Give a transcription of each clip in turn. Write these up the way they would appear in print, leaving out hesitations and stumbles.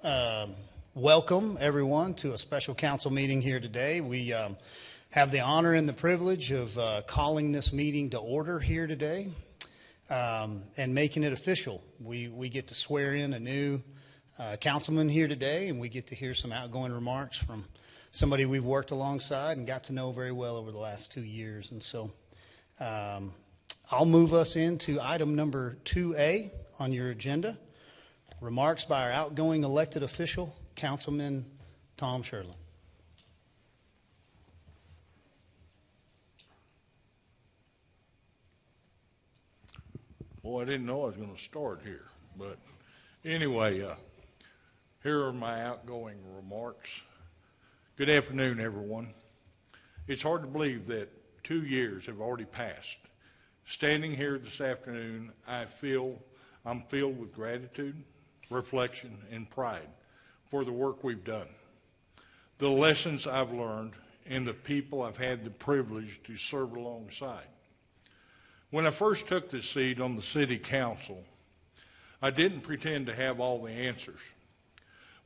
Welcome, everyone, to a special council meeting here today. We have the honor and the privilege of calling this meeting to order here today and making it official. We get to swear in a new councilman here today, and we get to hear some outgoing remarks from somebody we've worked alongside and got to know very well over the last 2 years. And so I'll move us into item number 2A on your agenda. Remarks by our outgoing elected official, Councilman Tom Sherlin. Well, I didn't know I was going to start here, but anyway, here are my outgoing remarks. Good afternoon, everyone. It's hard to believe that 2 years have already passed. Standing here this afternoon, I'm filled with gratitude, reflection, and pride for the work we've done, the lessons I've learned, and the people I've had the privilege to serve alongside. When I first took this seat on the city council, I didn't pretend to have all the answers.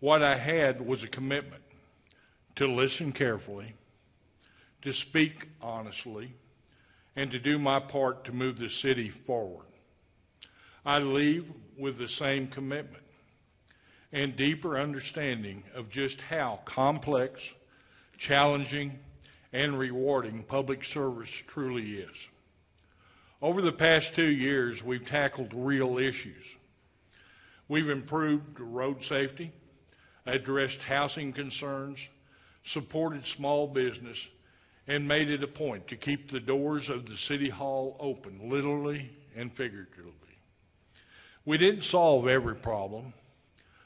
What I had was a commitment to listen carefully, to speak honestly, and to do my part to move the city forward. I leave with the same commitment and deeper understanding of just how complex, challenging, and rewarding public service truly is. Over the past 2 years, we've tackled real issues. We've improved road safety, addressed housing concerns, supported small business, and made it a point to keep the doors of the City Hall open, literally and figuratively. We didn't solve every problem.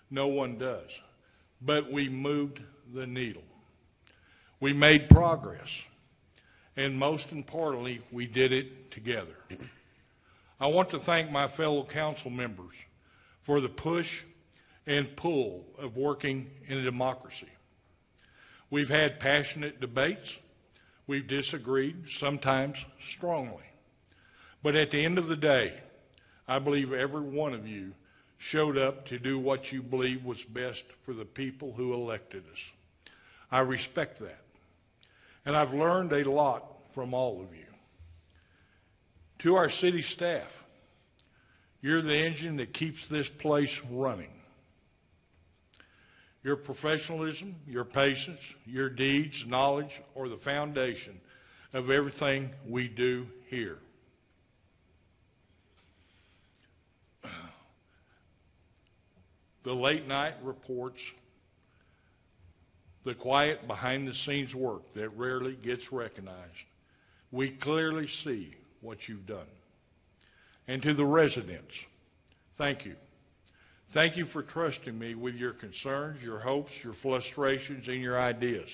No one does. But we moved the needle. We made progress. And most importantly, we did it together. I want to thank my fellow council members for the push and pull of working in a democracy. We've had passionate debates. We've disagreed, sometimes strongly. But at the end of the day, I believe every one of you showed up to do what you believe was best for the people who elected us. I respect that. And I've learned a lot from all of you. To our city staff, you're the engine that keeps this place running. Your professionalism, your patience, your deeds, knowledge are the foundation of everything we do here. The late night reports, the quiet behind the scenes work that rarely gets recognized. We clearly see what you've done. And to the residents, thank you. Thank you for trusting me with your concerns, your hopes, your frustrations, and your ideas.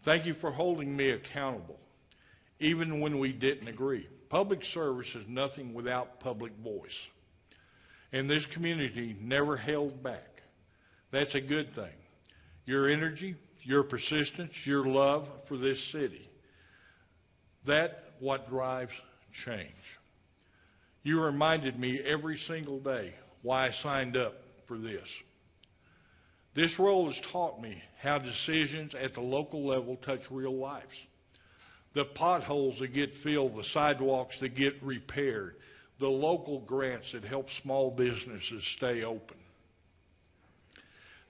Thank you for holding me accountable, even when we didn't agree. Public service is nothing without public voice. And this community never held back. That's a good thing. Your energy, your persistence, your love for this city, that's what drives change. You reminded me every single day why I signed up for this. This role has taught me how decisions at the local level touch real lives. The potholes that get filled, the sidewalks that get repaired, the local grants that help small businesses stay open.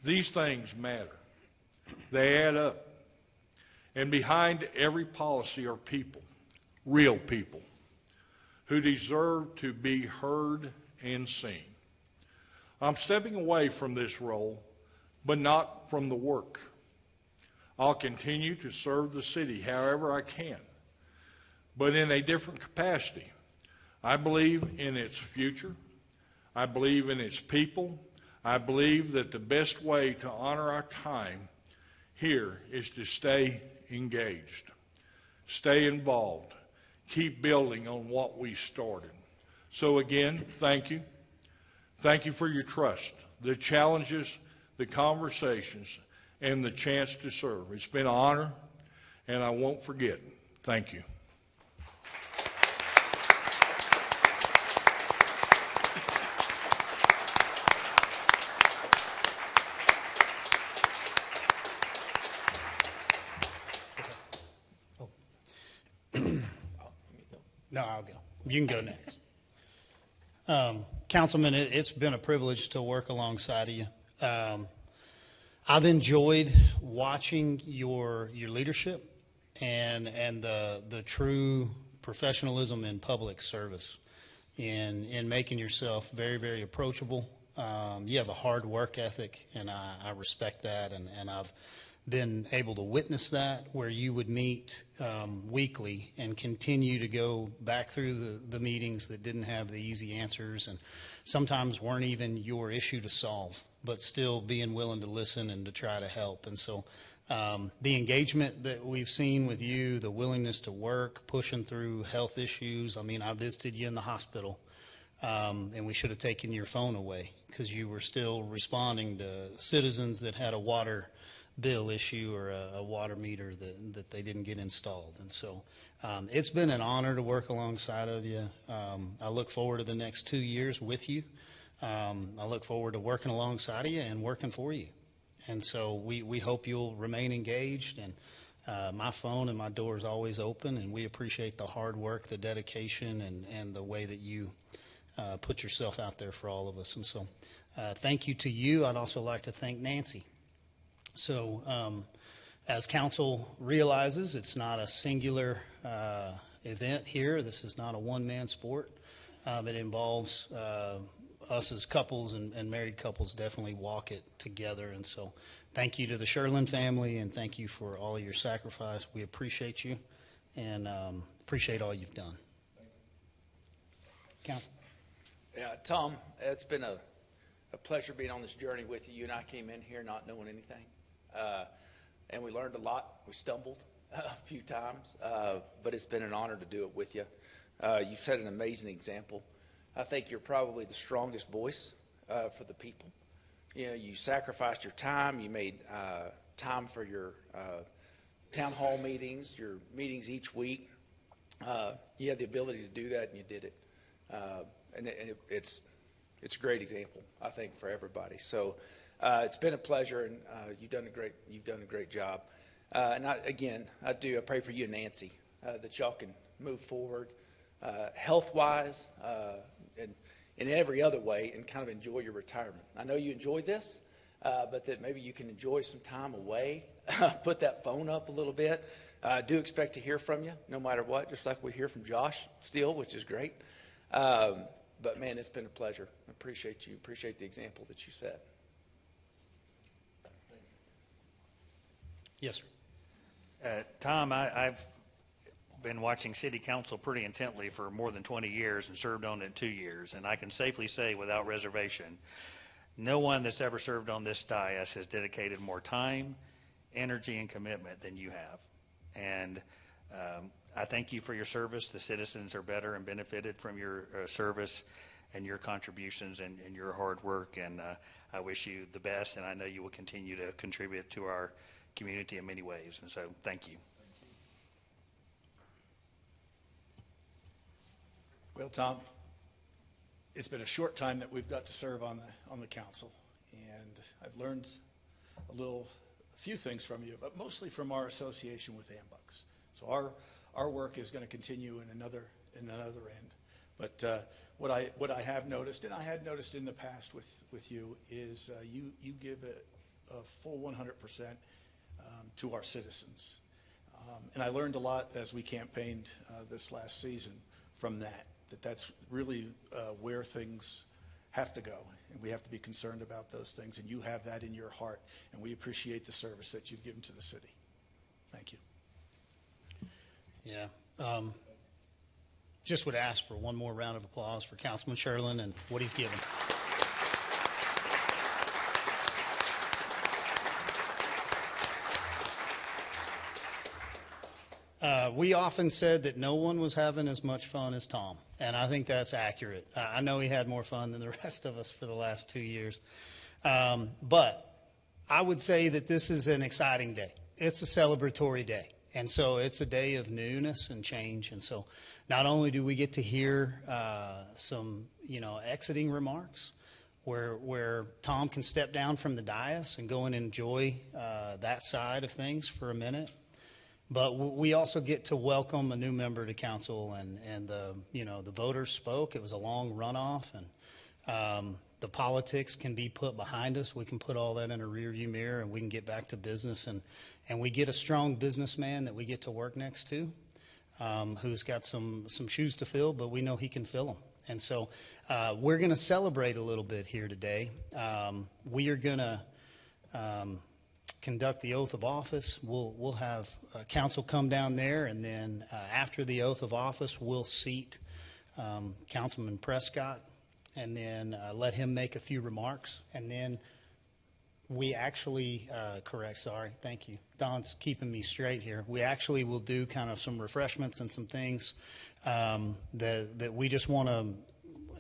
These things matter. They add up. And behind every policy are people, real people, who deserve to be heard and seen. I'm stepping away from this role, but not from the work. I'll continue to serve the city however I can, but in a different capacity. I believe in its future. I believe in its people. I believe that the best way to honor our time here is to stay engaged, stay involved, keep building on what we started. So again, thank you. Thank you for your trust, the challenges, the conversations, and the chance to serve. It's been an honor, and I won't forget. Thank you. No, I'll go. You can go next. Councilman, it's been a privilege to work alongside of you. I've enjoyed watching your leadership and the true professionalism in public service in making yourself very, very approachable. You have a hard work ethic, and I respect that, and I've been able to witness that where you would meet weekly and continue to go back through the meetings that didn't have the easy answers and sometimes weren't even your issue to solve, but still being willing to listen and to try to help. And so the engagement that we've seen with you, the willingness to work, pushing through health issues. I mean, I visited you in the hospital, and we should have taken your phone away because you were still responding to citizens that had a water bill issue or a water meter that they didn't get installed. And so it's been an honor to work alongside of you. I look forward to the next 2 years with you. I look forward to working alongside of you and working for you. And so we hope you'll remain engaged. And my phone and my door is always open, and we appreciate the hard work, the dedication, and the way that you put yourself out there for all of us. And so thank you to you. I'd also like to thank Nancy. So as council realizes, it's not a singular event here. This is not a one-man sport. It involves us as couples and married couples definitely walk it together. And so thank you to the Sherlin family, and thank you for all your sacrifice. We appreciate you and appreciate all you've done. Council. Yeah, Tom, it's been a pleasure being on this journey with you. You and I came in here not knowing anything. And we learned a lot. We stumbled a few times, but it's been an honor to do it with you. You've set an amazing example. I think you're probably the strongest voice for the people. You know, you sacrificed your time. You made time for your town hall meetings, your meetings each week. You had the ability to do that, and you did it. And it's a great example, I think, for everybody. So. It's been a pleasure, and you've done a great job. And I pray for you and Nancy that y'all can move forward health-wise and in every other way, and kind of enjoy your retirement. I know you enjoyed this, but that maybe you can enjoy some time away. Put that phone up a little bit. I do expect to hear from you, no matter what. Just like we hear from Josh still, which is great. But man, it's been a pleasure. I appreciate you. Appreciate the example that you set. Yes, sir. Tom, I've been watching City Council pretty intently for more than 20 years and served on it 2 years, and I can safely say without reservation, no one that's ever served on this dais has dedicated more time, energy, and commitment than you have. And I thank you for your service. The citizens are better and benefited from your service and your contributions and your hard work, and I wish you the best, and I know you will continue to contribute to our community in many ways, and so thank you. Well, Tom, it's been a short time that we've got to serve on the council, and I've learned a few things from you, but mostly from our association with AMBUCS. So our work is going to continue in another end. But what I have noticed, and I had noticed in the past with you, is you give a full 100%. To our citizens. And I learned a lot as we campaigned this last season from that's really where things have to go. And we have to be concerned about those things. And you have that in your heart. And we appreciate the service that you've given to the city. Thank you. Yeah. Just would ask for one more round of applause for Councilman Sherlin and what he's given. We often said that no one was having as much fun as Tom, and I think that's accurate. I know he had more fun than the rest of us for the last 2 years. But I would say that this is an exciting day. It's a celebratory day, and so it's a day of newness and change. And so not only do we get to hear some, exiting remarks where Tom can step down from the dais and go and enjoy that side of things for a minute. But we also get to welcome a new member to council, and the voters spoke. It was a long runoff, and the politics can be put behind us. We can put all that in a rearview mirror, and we can get back to business, and we get a strong businessman that we get to work next to, who's got some shoes to fill, but we know he can fill them. And so we're going to celebrate a little bit here today. We are going to conduct the oath of office. We'll have council come down there, and then after the oath of office, we'll seat Councilman Prescott, and then let him make a few remarks. And then we actually, thank you. Don's keeping me straight here. We actually will do kind of some refreshments and some things that we just want to,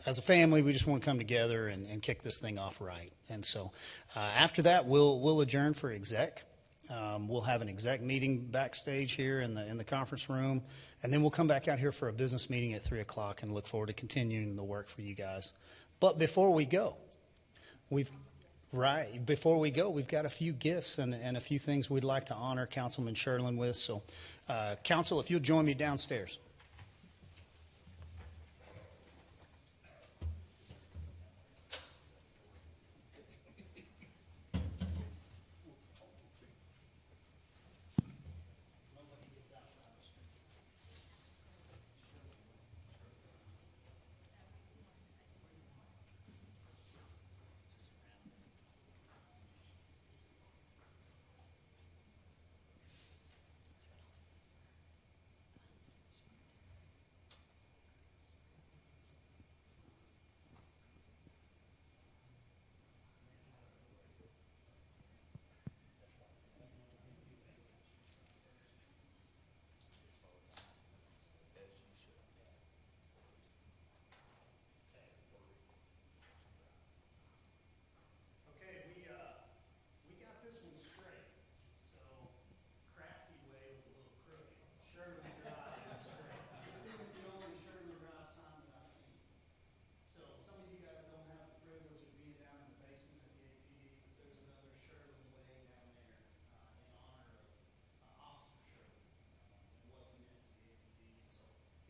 as a family, we just want to come together and kick this thing off right. And so after that, we'll adjourn for exec. We'll have an exec meeting backstage here in the conference room, and then we'll come back out here for a business meeting at 3 o'clock and look forward to continuing the work for you guys. But before we go, we've got a few gifts and a few things we'd like to honor Councilman Sherlin with. So, council, if you'll join me downstairs.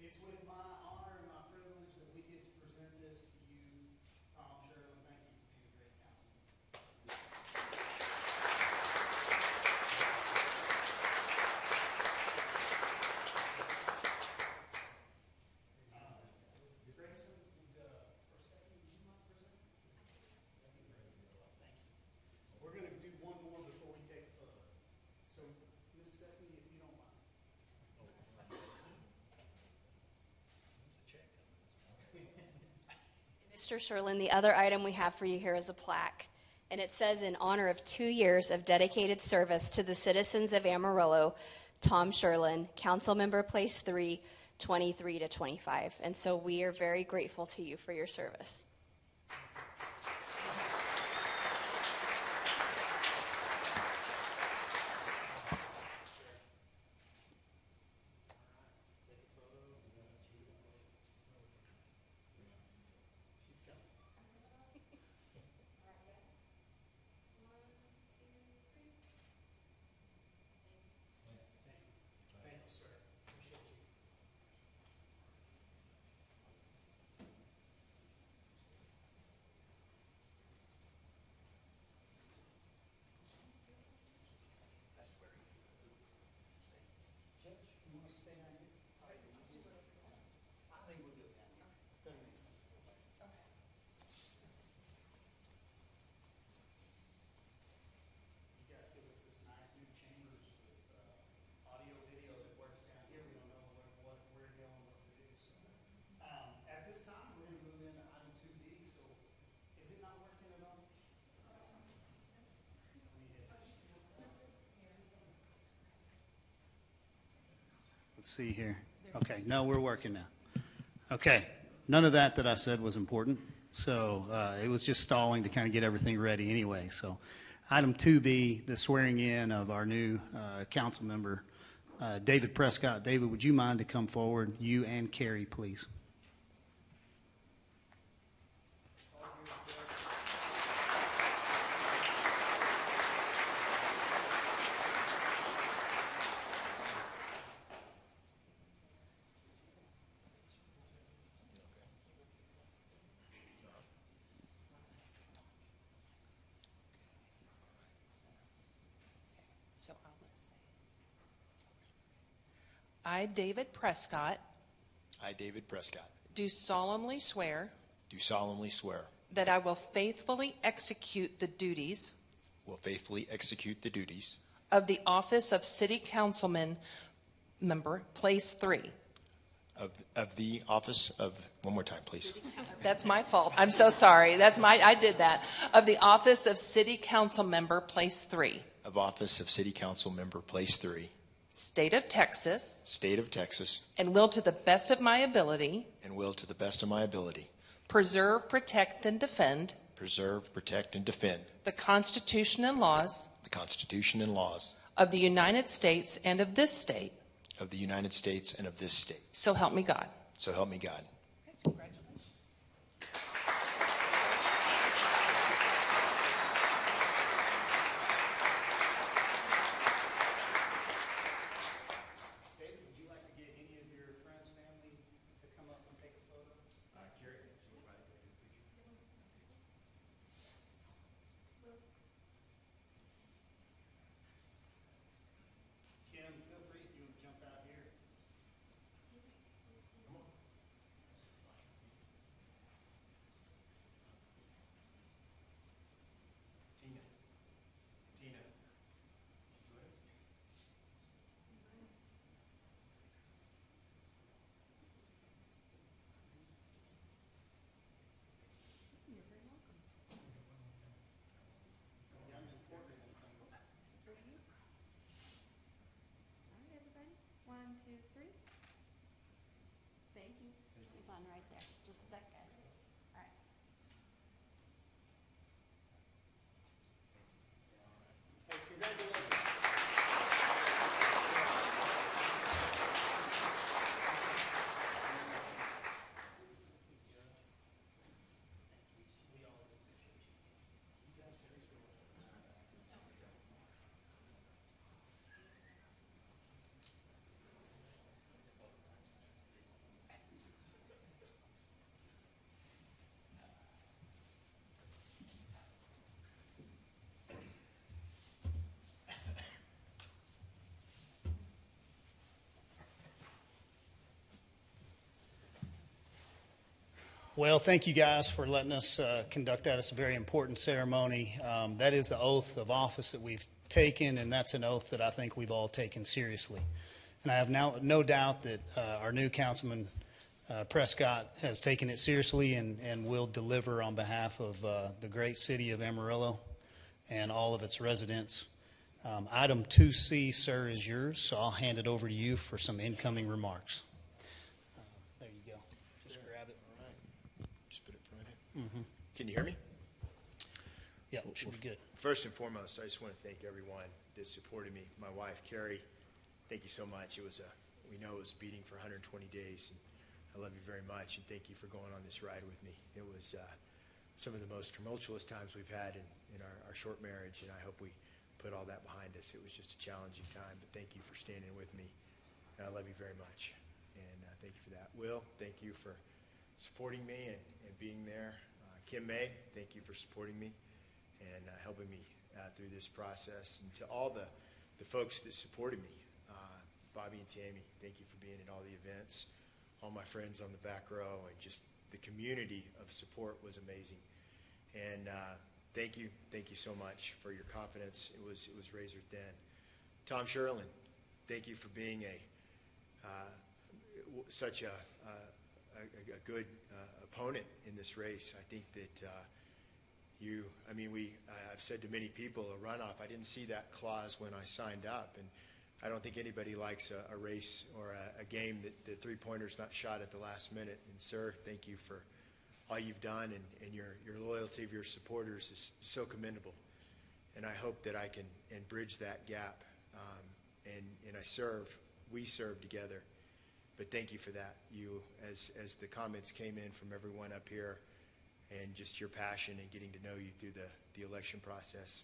It's with my honor and my privilege that we get to present this to you, Tom Sherlin. Thank you for being a great councilman. Grayson, or Stephanie, would you mind presenting? That'd be great. Thank you. We're going to do one more before we take a photo. So, Miss Stephanie, if you don't mind. Mr. Sherlin, the other item we have for you here is a plaque, and it says, in honor of 2 years of dedicated service to the citizens of Amarillo, Tom Sherlin, Council Member Place 3, 23 to 25. And so we are very grateful to you for your service. Let's see here. Okay, no, we're working now. Okay, none of that I said was important. So it was just stalling to kind of get everything ready anyway. So item 2B, the swearing in of our new council member, David Prescott. David, would you mind to come forward? You and Carrie, please. I, David Prescott, I, David Prescott, do solemnly swear do solemnly swear that I will faithfully execute the duties will faithfully execute the duties of the office of City Councilman Member, Place 3. of the office of, one more time, please. That's my fault. I'm so sorry. I did that. Of the office of City Council Member, Place 3. Of office of City Council Member, Place 3, State of Texas, State of Texas, and will to the best of my ability and will to the best of my ability preserve, protect, and defend preserve, protect, and defend the Constitution and laws the Constitution and laws of the United States and of this state. of the United States and of this state. So help me God. So help me God. Congratulations. David, would you like to get any of your friends, family to come up and take a photo? Kim, feel free if you want to jump out here. Tina. Tina. All right, everybody. 1, 2, 3. Thank you. Keep on right there. Just a sec, guys. All right. Hey, congratulations. Well, thank you guys for letting us conduct that. It's a very important ceremony. That is the oath of office that we've taken, and that's an oath that I think we've all taken seriously. And I have no doubt that our new councilman, Prescott, has taken it seriously and will deliver on behalf of the great city of Amarillo and all of its residents. Item 2C, sir, is yours, so I'll hand it over to you for some incoming remarks. There you go. Just grab it. All right. Just put it right in. Can you hear me? Yeah, should be good. First and foremost, I just want to thank everyone that supported me. My wife, Carrie, thank you so much. We know it was beating for 120 days, and I love you very much, and thank you for going on this ride with me. It was some of the most tumultuous times we've had in our short marriage, and I hope we put all that behind us. It was just a challenging time, but thank you for standing with me, and I love you very much, and thank you for that. Will, thank you for supporting me and being there. Kim May, thank you for supporting me and helping me through this process. And to all the folks that supported me, Bobby and Tammy, thank you for being at all the events. All my friends on the back row, and just the community of support was amazing. And thank you so much for your confidence. It was razor thin. Tom Sherlin, thank you for being such a good opponent in this race. I think that I've said to many people, a runoff, I didn't see that clause when I signed up, and I don't think anybody likes a race or a game that the three-pointer's not shot at the last minute. And sir, thank you for all you've done, and your loyalty of your supporters is so commendable. And I hope that I can bridge that gap, and we serve together. But thank you for that. You, as the comments came in from everyone up here, and just your passion and getting to know you through the election process.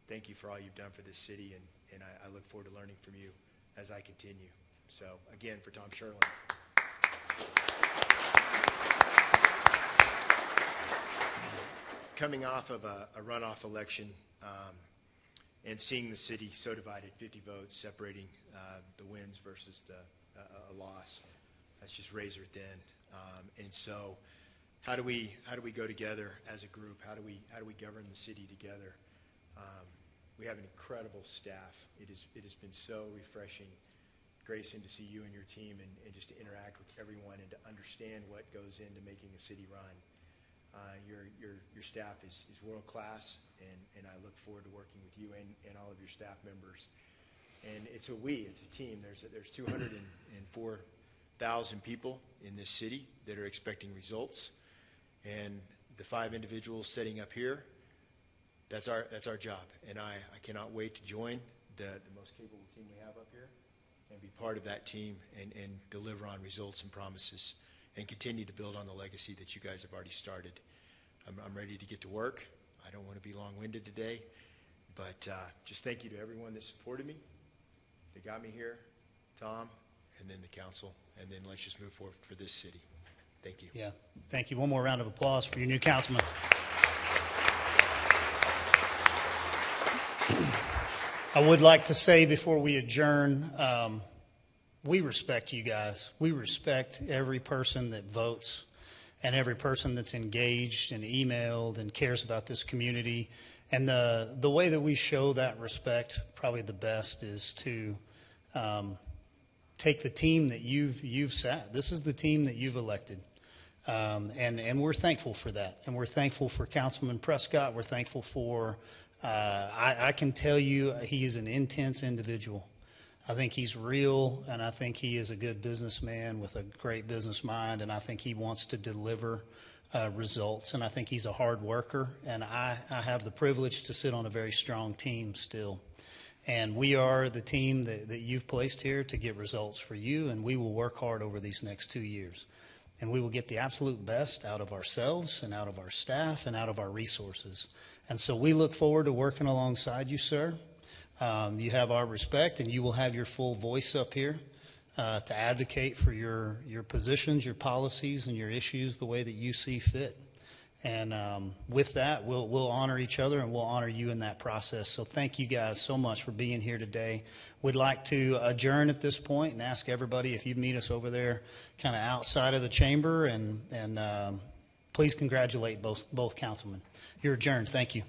Thank you for all you've done for this city, and I look forward to learning from you as I continue. So again, for Tom Sherlin. Coming off of a runoff election and seeing the city so divided, 50 votes separating the wins versus the a loss. That's just razor thin. And so how do we go together as a group? How do we govern the city together? We have an incredible staff. It has been so refreshing, Grayson, to see you and your team and just to interact with everyone and to understand what goes into making a city run. Your staff is world class, and I look forward to working with you and all of your staff members. And it's a team. There's 204,000 people in this city that are expecting results, and the 5 individuals sitting up here, that's our job. And I cannot wait to join the most capable team we have up here and be part of that team and deliver on results and promises and continue to build on the legacy that you guys have already started. I'm ready to get to work. I don't want to be long-winded today, but just thank you to everyone that supported me, that got me here, Tom, and then the council, and then let's just move forward for this city. Thank you. Yeah, thank you. One more round of applause for your new councilman. I would like to say before we adjourn, we respect you guys. We respect every person that votes and every person that's engaged and emailed and cares about this community. And the way that we show that respect, probably the best, is to take the team that you've sat. This is the team that you've elected. And we're thankful for that. And we're thankful for Councilman Prescott. We're thankful for, I can tell you, he is an intense individual. I think he's real, and I think he is a good businessman with a great business mind, and I think he wants to deliver results, and I think he's a hard worker, and I have the privilege to sit on a very strong team still. And we are the team that you've placed here to get results for you, and we will work hard over these next 2 years. And we will get the absolute best out of ourselves and out of our staff and out of our resources. And so we look forward to working alongside you, sir. You have our respect, and you will have your full voice up here to advocate for your positions, your policies, and your issues the way that you see fit. And with that, we'll honor each other, and we'll honor you in that process. So thank you guys so much for being here today. We'd like to adjourn at this point and ask everybody if you'd meet us over there kind of outside of the chamber, and please congratulate both councilmen. You're adjourned. Thank you.